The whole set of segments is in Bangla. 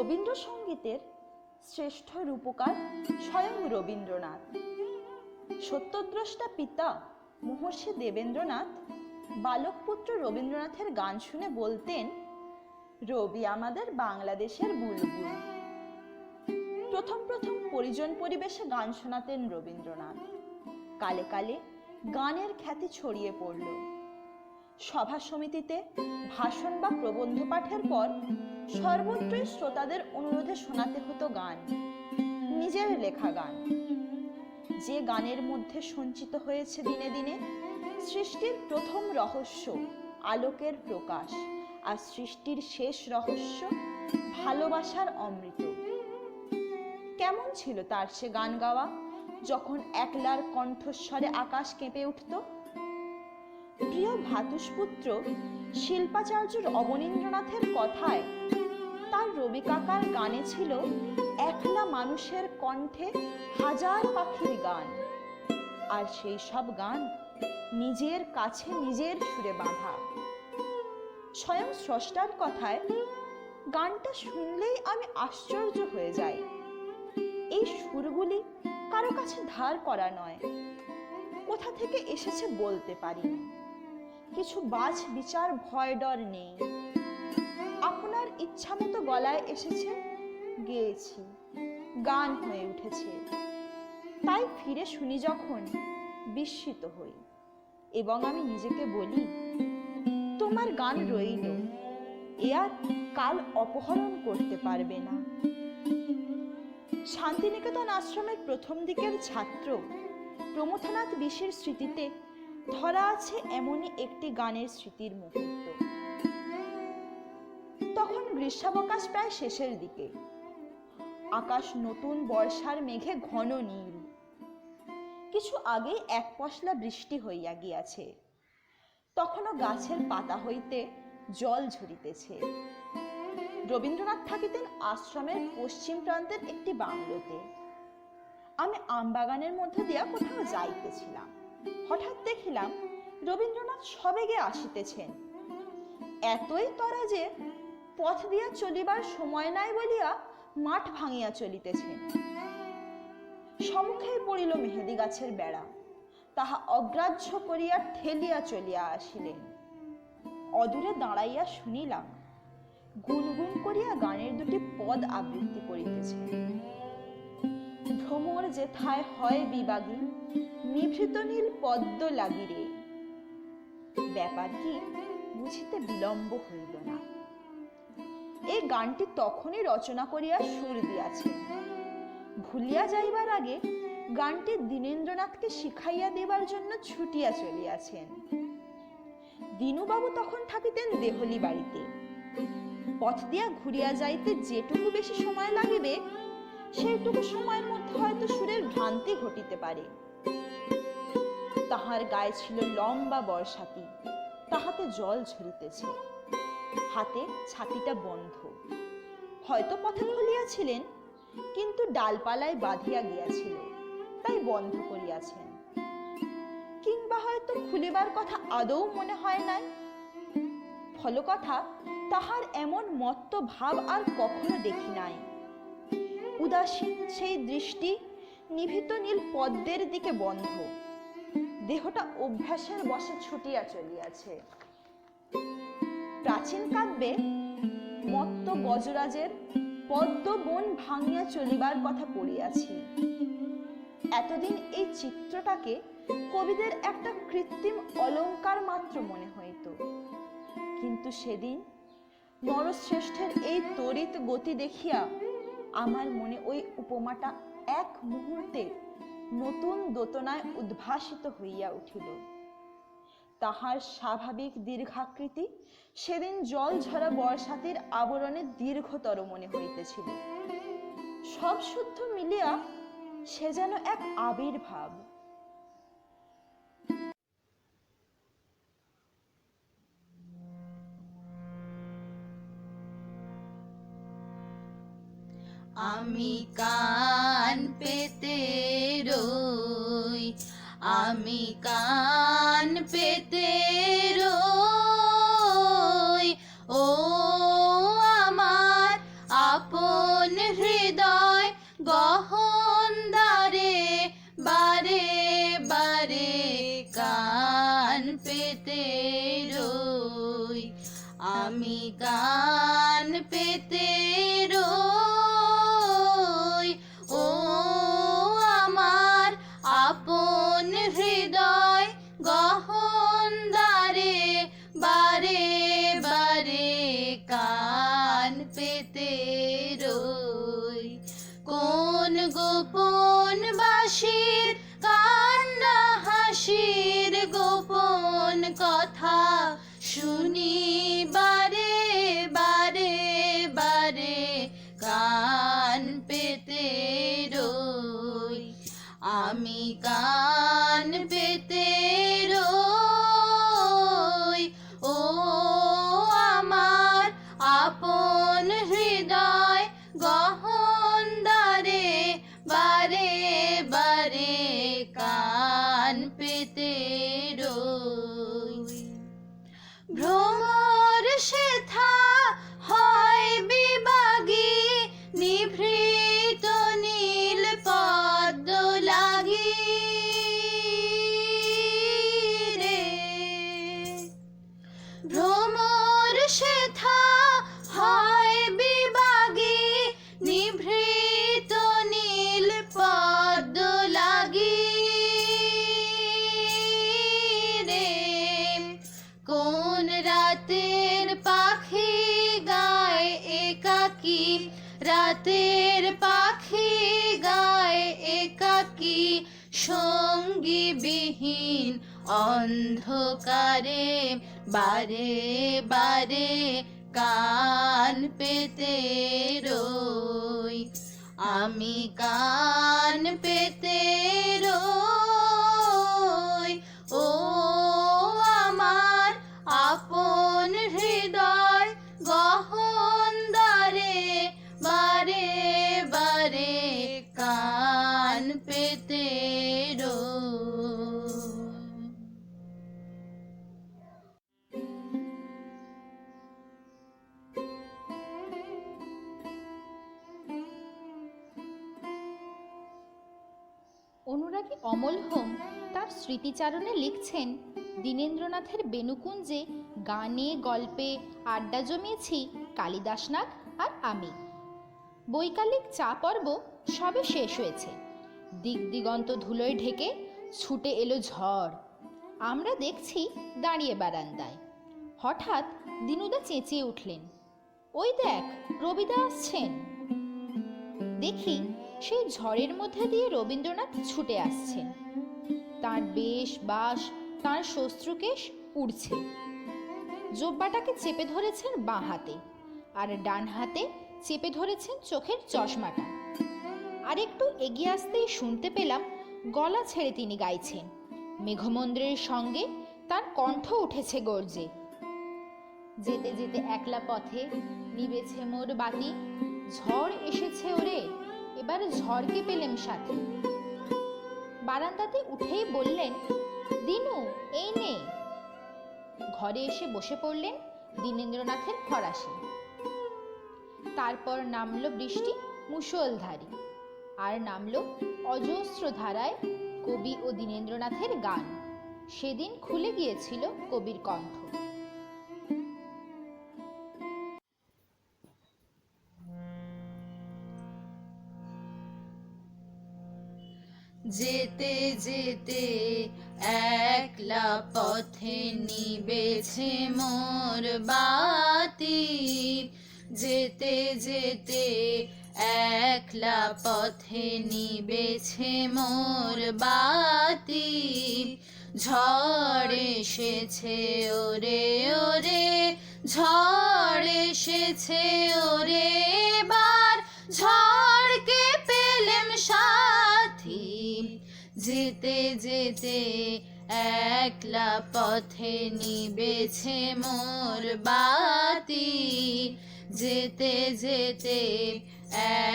রবীন্দ্রসঙ্গীতের শ্রেষ্ঠ রূপকার স্বয়ং রবীন্দ্রনাথ। সত্যদ্রষ্টা পিতা মহর্ষি দেবেন্দ্রনাথ বালকপুত্র রবীন্দ্রনাথের গান শুনে বলতেন, রবি আমাদের বাংলাদেশের বুলবুল। প্রথম পরিজন পরিবেশে গান শোনাতেন রবীন্দ্রনাথ। কালে কালে গানের খ্যাতি ছড়িয়ে পড়ল। সভা সমিতিতে ভাষণ বা প্রবন্ধ পাঠের পর সর্বত্রই শ্রোতাদের অনুরোধে শোনাতে হতো গান, নিজের লেখা গান। যে গানের মধ্যে সঞ্চিত হয়েছে দিনে দিনে সৃষ্টির প্রথম রহস্য, আলোকের প্রকাশ, আর সৃষ্টির শেষ রহস্য, ভালোবাসার অমৃত। কেমন ছিল তার সে গান গাওয়া, যখন একলার কণ্ঠস্বরে আকাশ কেঁপে উঠত। প্রিয় ভ্রাতুষ্পুত্র শিল্পাচার্যর অবনীন্দ্রনাথের কথায় তার রবি কাকার গানে ছিল একলা মানুষের কণ্ঠে হাজার পাখির গান, আর সেই সব গান নিজের কাছে নিজের সুরে বাঁধা। স্বয়ং স্রষ্টার কথায়, গানটা শুনলেই আমি আশ্চর্য হয়ে যাই। এই সুরগুলি কারো কাছে ধার করা নয়, কোথা থেকে এসেছে বলতে পারি না। কিছু বাছ বিচার ভয় ডর নেই, আপনার ইচ্ছা মতো গলায় এসেছে, গেয়েছি, গান হয়ে উঠেছে। তাই ফিরে শুনি যখন বিস্মিত হই, এবং আমি নিজেকে বলি, তোমার গান রইল, এ আর কাল অপহরণ করতে পারবে না। শান্তিনিকেতন আশ্রমের প্রথম দিকের ছাত্র প্রমথনাথ বিশের স্মৃতিতে ধরা আছে এমনই একটি গানের স্মৃতির মুহূর্ত। তখন গ্রীষ্মাবকাশ প্রায় শেষের দিকে, আকাশ নতুন বর্ষার মেঘে ঘন নীল। কিছু আগে এক পশলা বৃষ্টি হইয়া গিয়াছে, তখনও গাছের পাতা হইতে জল ঝরিতেছে। রবীন্দ্রনাথ থাকিতেন আশ্রমের পশ্চিম প্রান্তের একটি বাংলোতে। আমি আমবাগানের মধ্যে দিয়া কোথাও যাইতেছিলাম, হঠাৎ দেখিলাম রবীন্দ্রনাথ সবেগে আসিতেছেন। এতই তরা যে পথ দিয়া চলিবার সময় নাই বলিয়া মাঠ ভাঙিয়া চলিতেছেন। সম্মুখেই পড়িল মেহেদি গাছের বেড়া, তাহা অগ্রাহ্য করিয়া ঠেলিয়া চলিয়া আসিলেন। অদূরে দাঁড়াইয়া শুনিলাম গুনগুন করিয়া গানের দুটি পদ আবৃত্তি করিতেছে। ভ্রমর যেথায় হয় বিবাগী, নিভৃত নীল পদ্ম লাগিরে। ব্যাপার কি বুঝিতে বিলম্ব হইল না। এই গানটি তখনই রচনা করিয়া সুর দিয়াছেন। ভুলিয়া যাইবার আগে গানটি দীনেন্দ্রনাথকে শিখাইয়া দেবার জন্য ছুটিয়া চলিয়াছেন। দীনুবাবু তখন থাকিতেন দেহলি বাড়িতে। পথ দিয়া ঘুরিয়া যাইতে যেটুকু বেশি সময় লাগিবে, সেইটুকু সময়ের মধ্যে হয়তো সুরের ভ্রান্তি ঘটিতে পারে। তাহার গায়ে ছিল লম্বা বর্ষাতি, তাহাতে জল ঝরিতেছে, হাতে ছাতিটা বন্ধ। হয়তো পথে খুলিয়াছিলেন, কিন্তু ডালপালায় বাঁধিয়া গিয়াছিল, তাই বন্ধ করিয়াছেন। কিংবা হয়তো খুলিবার কথা আদৌ মনে হয় নাই। ফলকথা তাহার এমন মত্ত ভাব আর কখনো দেখি নাই। উদাসীন সেই দৃষ্টি নিভৃত নীল পদ্মের দিকে বন্ধ, দেহটা অভ্যাসের বশে ছুটিয়া চলিয়াছে। প্রাচীন কাব্যে মত্ত গজরাজের পদ্ম বন ভাঙিয়া চলিবার কথা পড়িয়াছি। এতদিন এই চিত্রটাকে কবিদের একটা কৃত্রিম অলঙ্কার মাত্র মনে হইত, কিন্তু সেদিন নরশ্রেষ্ঠের এই তড়িৎ গতি দেখিয়া আমার মনে ওই উপমাটা এক মুহূর্তে নতুন দোতনায় উদ্ভাসিত হইয়া উঠিল। তাহার স্বাভাবিক দীর্ঘাকৃতি সেদিন জল ঝরা বর্ষাতির আবরণে দীর্ঘতর মনে হইতেছিল। সব শুদ্ধ মিলিয়া সে যেন এক আবির্ভাব। আমি কান পেতে রই, আমি কান পেতে রই, ও আমার আপন পেতে রই, আমি কান পেতে রই। ও আমার আপন হৃদয় গহন দ্বারে, বারে বারে কান পেতে রই। কোন গোপন বাঁশির কান্না হাসির গোপন কথা শুনি বারে বারে বারে কান পেতে রই, আমি কান পেতে রই। ও আমার আপন হৃদয় গহন দ্বারে, বারে বারে কান পেতে রই। ভ্রমর সেথা হয় বিবাগী, নিভৃত নীল পদ্ম লাগি রে। ভ্রমর সেথা হয় বিবাগী, নিভৃত নীল পদ্ম লাগি রে। কোন রাতের পাখি গায় একাকী, রাতের পাখি গায় একাকী, সঙ্গী বিহীন অন্ধকারে, বারে বারে কান পেতে রই, আমি কান পেতে রই। ও আমার আপন হৃদয় গহন দ্বারে, বারে বারে কান পেতে রই। অনুরাগী অমল হোম তার স্মৃতিচারণে লিখছেন, দীনেন্দ্রনাথের বেণুকুঞ্জে গানে গল্পে আড্ডা জমিয়েছি কালিদাসনাথ আর আমি। বৈকালিক চা পর্ব সবে শেষ হয়েছে। দিক দিগন্ত ধুলোয় ঢেকে ছুটে এলো ঝড়। আমরা দেখছি দাঁড়িয়ে বারান্দায়। হঠাৎ দিনুদা চেঁচিয়ে উঠলেন, ওই দেখ রবিদা আসছেন। দেখি সেই ঝড়ের মধ্যে দিয়ে রবীন্দ্রনাথ ছুটে আসছেন। তার বেশ বাস, তার শ্বশ্রুকেশ উড়ছে। জোব্বাটাকে চেপে ধরেছেন বাঁ হাতে, আর ডান হাতে চেপে ধরেছেন চোখের চশমাটা। আর একটু এগিয়ে আসতেই শুনতে পেলাম গলা ছেড়ে তিনি গাইছেন। মেঘমন্দ্রের সঙ্গে তার কণ্ঠ উঠেছে গর্জে। যেতে যেতে একলা পথে নিবেছে মোর বাতি, ঝড় এসেছে ওরে এবার ঝড়কে পেলেম সাথে। বারান্দাতে উঠেই বললেন, দিনু এই নে। ঘরে এসে বসে পড়লেন দীনেন্দ্রনাথের ফরাসি। তারপর নামলো বৃষ্টি মুষলধারে, আর নামলো অজস্র ধারায় কবি ও দীনেন্দ্রনাথের গান। সেদিন খুলে গিয়েছিল কবির কণ্ঠ। যেতে যেতে একলা পথে নিবেছে মোর বাতি, যেতে যেতে একলা পথে নিবেছে মোর বাতি। ঝড় এসেছে ওরে ওরে, ঝড় এসেছে ওরে এবার ঝড়কে পেলেম সাথী। যেতে যেতে একলা পথে নিবেছে মোর বাতি, যেতে যেতে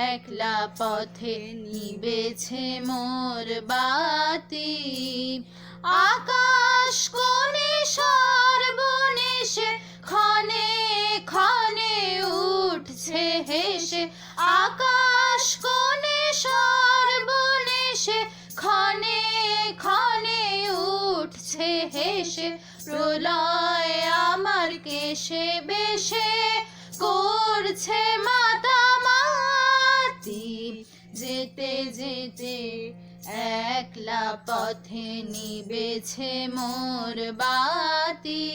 একলা পথে নিবেছে মোর বাতি। আকাশ কোণে সর্বনেশে ক্ষণে ক্ষণে উঠছে হেসে, আকাশ কোণে সর্বনেশে ক্ষণে ক্ষণে উঠছে হেসে প্রলয় আমার কেশে বেশে করছে মাতামাতি যেতে যেতে একলা পথে নিবেছে মোর বাতি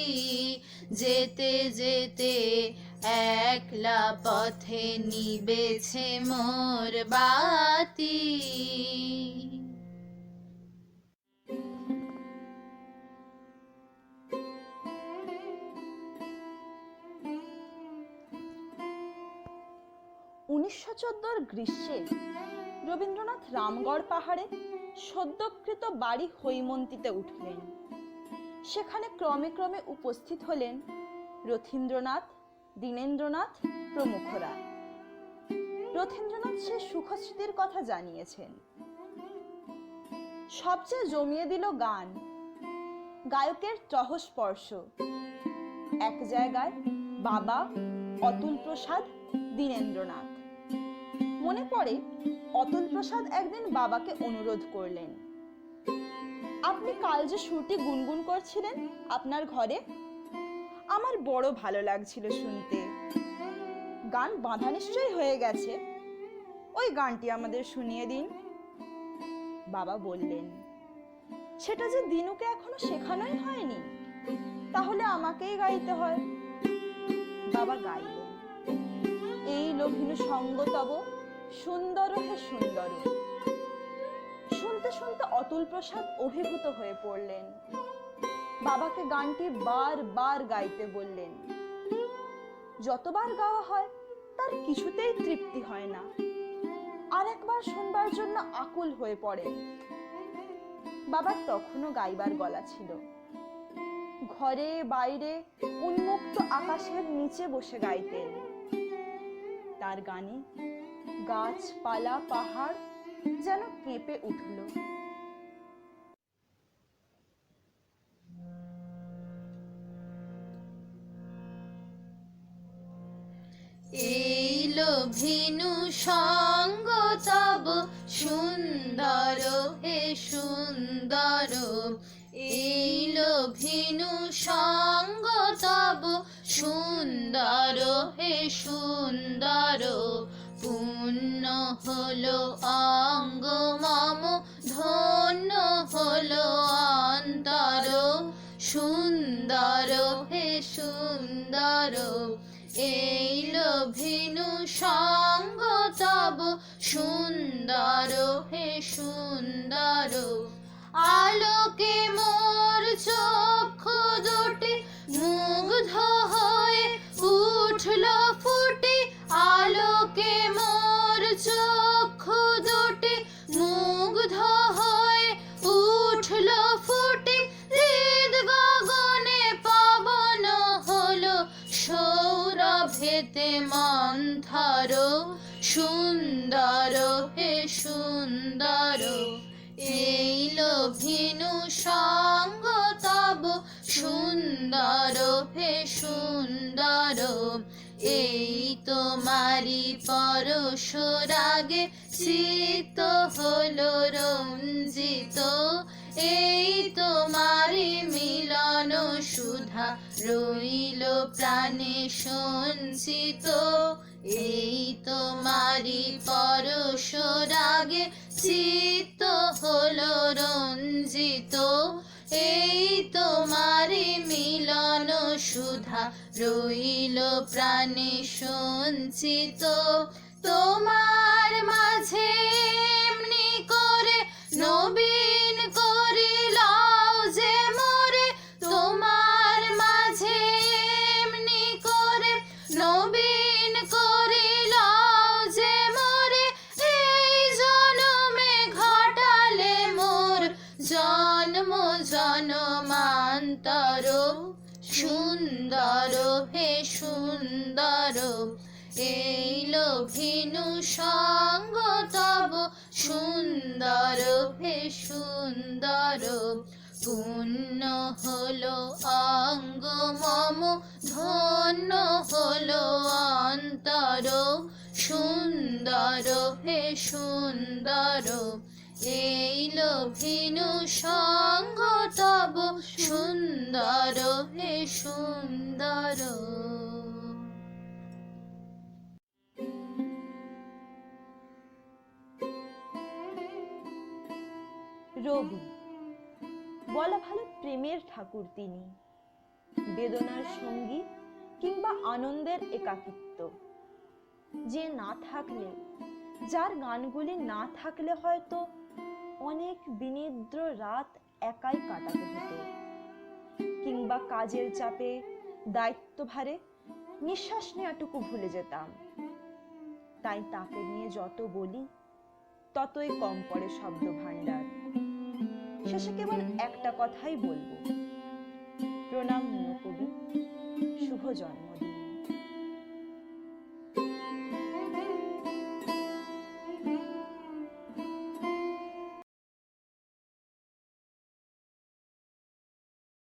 যেতে যেতে একলা পথে নিবেছে মোর বাতি। উনিশশো ১৪ গ্রীষ্মে রবীন্দ্রনাথ রামগড় পাহাড়ে সদ্যকৃত বাড়ি হৈমন্তীতে উঠলেন। সেখানে ক্রমে ক্রমে উপস্থিত হলেন রথীন্দ্রনাথ, দীনেন্দ্রনাথ প্রমুখরা। রথীন্দ্রনাথ সে সুখস্মৃতির কথা জানিয়েছেন। সবচেয়ে জমিয়ে দিল গান, গায়কের ত্রহস্পর্শ। এক জায়গায় বাবা, অতুল প্রসাদ, দীনেন্দ্রনাথ। মনে পড়ে অতুল প্রসাদ একদিন বাবাকে অনুরোধ করলেন, আপনি কাল যে সুরটি গুনগুন করছিলেন আপনার ঘরে, আমার বড় ভালো লাগছিল শুনতে। গান বাঁধা নিশ্চয়ই হয়ে গেছে, ওই গানটি আমাদের শুনিয়ে দিন। বাবা বললেন, সেটা যে দিনুকে এখনো শেখানোই হয়নি, তাহলে আমাকেই গাইতে হয়। বাবা গাইলেন, এই লোভিনু সঙ্গ তব সুন্দর হে সুন্দর। শুনতে শুনতে অতুল প্রসাদ অভিভূত হয়ে পড়লেন। বাবাকে গানটি বারবার গাইতে বললেন। যতবার গাওয়া হয় তার কিছুতেই তৃপ্তি হয় না, আর একবার শুনবার জন্য আকুল হয়ে পড়েন। বাবার তখনও গাইবার গলা ছিল। ঘরে বাইরে উন্মুক্ত আকাশের নিচে বসে গাইতেন। তার গানে গাছপালা পাহাড় যেন কেঁপে উঠল। এই লোভিনু সঙ্গ তব সুন্দর হে সুন্দর। এই লোভিনু সঙ্গ তব সুন্দর হে সুন্দর। পূর্ণ হলো অঙ্গ মম ধন্য হলো অন্তর। সুন্দর হে সুন্দর। এই লোভিনু সঙ্গ তব সুন্দর হে সুন্দর। আলোকে মোর চক্ষু দুটি মুগ্ধ হয়ে উঠল ফুটে। আলোকে মোর চক্ষু দুটি মুগ্ধ হয়ে উঠল ফুটে। হৃদ গগনে পবন হলো সৌরভেতে মন্থর। সুন্দর হে সুন্দর। এই লোভিনু সঙ্গ তব সুন্দর হে সুন্দর। এই তোমারি পরশ রাগে চিত্ত হলো রঞ্জিত। এই তোমারি মিলন সুধা রইল প্রাণে সঞ্চিত। এই তোমারি পরশ রাগে চিত্ত হলো রঞ্জিত। এই তোমারি মিলন সুধা রইল প্রাণে সঞ্চিত। তোমার মাঝে এমনি করে নবীন করিলাও যে মোরে। তোমার মাঝে এমনি করে নবীন করিলাও যে মোরে। এই জনমে ঘটালে মোর জন্ম জনমান্তর। সুন্দর হে সুন্দর। এই লোভিনু সঙ্গ তব সুন্দর হে সুন্দর। পূর্ণ হলো অঙ্গ মম ধন্য হলো অন্তর। সুন্দর হে সুন্দর। এই লোভিনু সঙ্গ তব সুন্দর। সুন্দর হে সুন্দর। রবি বলা ভালো প্রেমের ঠাকুর তিনি, বেদনার সঙ্গী কিংবা আনন্দের একাকিত্ব। যে না থাকলে, যার গানগুলি না থাকলে হয়তো অনেক বিনিদ্র রাত একাই কাটাতে হতো, কিংবা কাজের চাপে দায়িত্বভারে নিঃশ্বাস নেওয়াটুকু ভুলে যেতাম। তাই তাকে নিয়ে যত বলি ততই কম পড়ে শব্দ ভাণ্ডার। শেষে কেবল একটা কথাই বলবো, প্রণাম নিও কবি, শুভ জন্মদিন।